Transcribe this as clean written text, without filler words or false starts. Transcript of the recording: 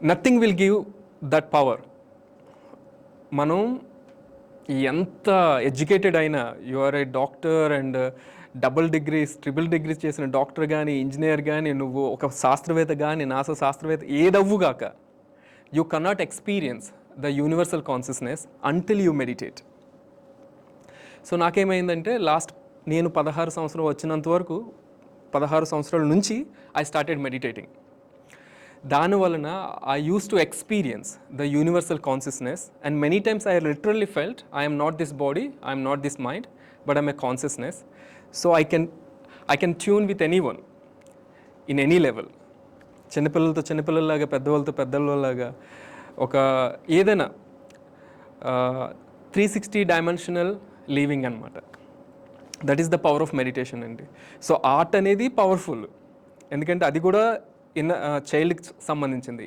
Nothing will give that power. మనం ఎంత educated అయినా, you are a doctor and double degrees triple degrees చేసిన doctor కానీ, engineer కానీ, నువ్వు ఒక శాస్త్రవేత్త కానీ, నాసా శాస్త్రవేత్త ఏదవ్వుగాక, you cannot experience the universal consciousness until you meditate. So నాకేమైందంటే నేను 16 సంవత్సరం వచ్చినంత వరకు 16 సంవత్సరాల నుంచి ఐ స్టార్టెడ్ మెడిటేటింగ్. దానివలన I use to experience the universal consciousness and many times I literally felt I'm not this body, I'm not this mind, but I'm a consciousness. So I can tune with any one in any level. చిన్నపిల్లలతో చిన్నపిల్లల్లాగా, పెద్దవాళ్ళతో పెద్దవాళ్ళలాగా, ఒక ఏదైనా 360 dimensional living అనమాట. That is the power of meditation అండి. So art అనేది powerful, ఎందుకంటే అది కూడా చైల్డ్కి సంబంధించింది.